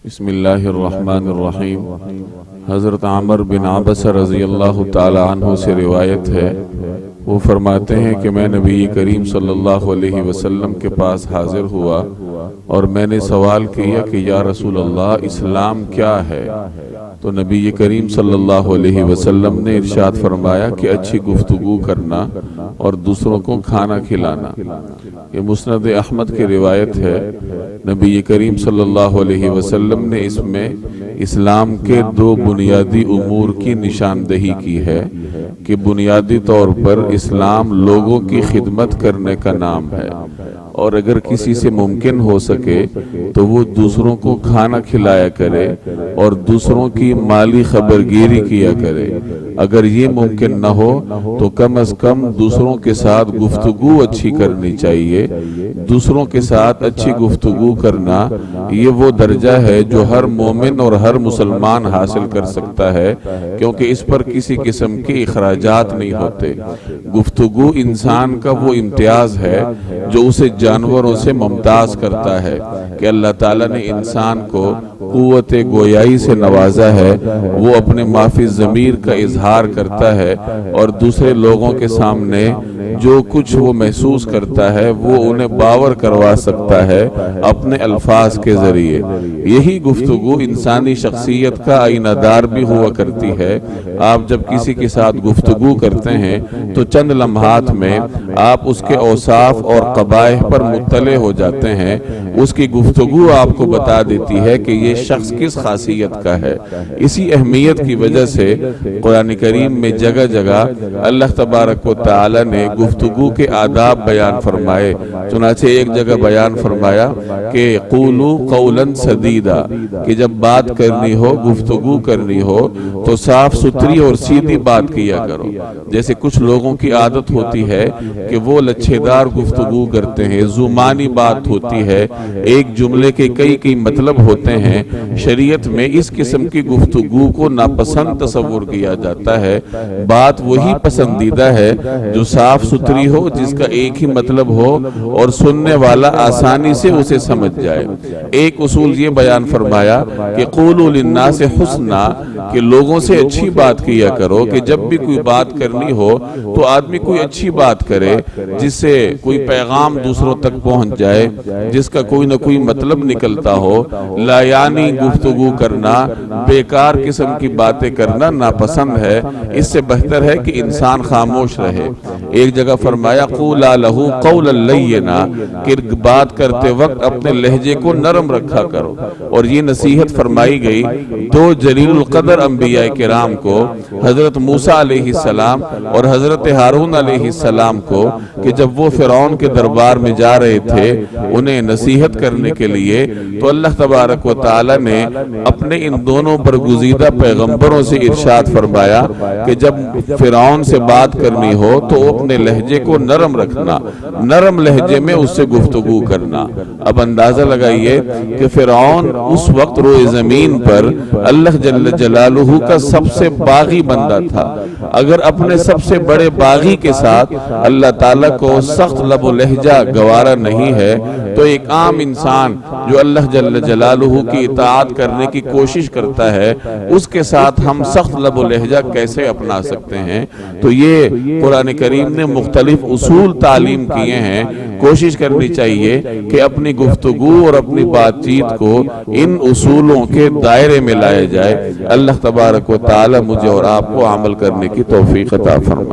بسم اللہ الرحمن الرحیم۔ حضرت عمر بن عبس رضی اللہ تعالی عنہ سے روایت ہے، وہ فرماتے ہیں کہ میں نبی کریم صلی اللہ علیہ وسلم کے پاس حاضر ہوا اور میں نے سوال کیا کہ یا رسول اللہ، اسلام کیا ہے؟ تو نبی کریم صلی اللہ علیہ وسلم نے ارشاد فرمایا کہ اچھی گفتگو کرنا اور دوسروں کو کھانا کھلانا۔ یہ مسند احمد کی روایت ہے۔ نبی کریم صلی اللہ علیہ وسلم نے اس میں اسلام کے دو بنیادی امور کی نشاندہی کی ہے کہ بنیادی طور پر اسلام لوگوں کی خدمت کرنے کا نام ہے، اور اگر کسی سے ممکن ہو سکے تو وہ دوسروں کو کھانا کھلایا کرے اور دوسروں کی مالی خبرگیری کیا کرے۔ اگر یہ ممکن نہ ہو تو کم از کم دوسروں کے ساتھ گفتگو اچھی کرنی چاہیے۔ دوسروں کے ساتھ اچھی گفتگو کرنا یہ وہ درجہ ہے جو ہر مومن اور ہر مسلمان حاصل کر سکتا ہے، کیونکہ اس پر کسی قسم کے اخراجات نہیں ہوتے۔ گفتگو انسان کا وہ امتیاز ہے جو اسے جانوروں سے ممتاز کرتا ہے کہ اللہ تعالیٰ نے انسان کو قوت گویائی سے نوازا ہے۔ وہ اپنے مافی ضمیر کا اظہار کرتا ہے اور دوسرے لوگوں کے سامنے جو کچھ وہ محسوس کرتا ہے وہ انہیں باور کروا سکتا ہے اپنے الفاظ کے ذریعے۔ یہی گفتگو انسانی شخصیت کا آئینہ دار بھی ہوا کرتی ہے۔ آپ جب کسی کے ساتھ گفتگو کرتے ہیں تو چند لمحات میں آپ اس کے اوصاف اور قبائح پر مطلع ہو جاتے ہیں۔ اس کی گفتگو آپ کو بتا دیتی ہے کہ یہ شخص کس خاصیت کا ہے۔ اسی اہمیت کی وجہ سے قرآن کریم میں جگہ جگہ اللہ تبارک و تعالی نے گفتگو کے آداب بیان فرمائے۔ چنانچہ ایک جگہ بیان فرمایا کہ قولوا قولا سدیدا، کہ جب بات کرنی ہو، گفتگو کرنی ہو تو صاف ستھری اور سیدھی بات کیا کرو۔ جیسے کچھ لوگوں کی عادت ہوتی ہے کہ وہ لچھے دار گفتگو کرتے ہیں، زمانی بات ہوتی ہے، ایک جملے کے کئی مطلب ہوتے ہیں۔ شریعت میں اس قسم کی گفتگو کو ناپسند تصور کیا جاتا ہے۔ بات وہی پسندیدہ ہے جو صاف ستھری ہو، جس کا ایک ہی مطلب ہو اور سننے والا آسانی سے اسے سمجھ جائے۔ ایک اصول یہ بیان فرمایا کہ قولوا للناس حسنا، کہ لوگوں سے اچھی بات کیا کرو، کہ جب بھی کوئی بات کرنی ہو تو آدمی کوئی اچھی بات کرے جس سے کوئی پیغام دوسروں تک پہنچ جائے، جس کا کوئی نہ کوئی مطلب نکلتا ہو۔ لا یعنی گفتگو کرنا، بیکار قسم کی باتیں کرنا ناپسند ہے۔ اس سے بہتر ہے کہ انسان خاموش رہے۔ ایک جگہ فرمایا قولا لہ قولا لینا، کہ بات کرتے وقت اپنے لہجے کو نرم رکھا کرو۔ اور یہ نصیحت فرمائی گئی دو جلیل القدر انبیاء کرام کو، حضرت موسیٰ علیہ السلام اور حضرت ہارون علیہ السلام کو، کہ جب وہ فرعون کے دربار میں جا رہے تھے انہیں نصیحت کرنے کے لیے، تو اللہ تبارک و تعالی نے اپنے ان دونوں برگزیدہ پیغمبروں سے ارشاد فرمایا کہ جب فرعون سے بات کرنی ہو تو اپنے لہجے کو نرم رکھنا، نرم لہجے میں اس سے گفتگو کرنا۔ اب اندازہ لگائیے کہ فرعون اس وقت روئے زمین پر اللہ جل جلالہ کا سب سے باغی بندہ تھا۔ اگر اپنے سب سے بڑے باغی کے ساتھ اللہ تعالیٰ کو سخت لب و لہجہ گوارا نہیں ہے تو ایک عام انسان جو اللہ جل جلالہ کی اطاعت کرنے کی کوشش کرتا ہے اس کے ساتھ ہم سخت لب و لہجہ کیسے اپنا سکتے ہیں؟ تو یہ قرآن کریم نے مختلف اصول تعلیم کیے ہیں۔ کوشش کرنی چاہیے کہ اپنی گفتگو اور اپنی بات چیت کو ان اصولوں کے دائرے میں لایا جائے۔ اللہ تبارک و تعالی مجھے اور آپ کو عمل کرنے کی توفیق عطا فرمائے۔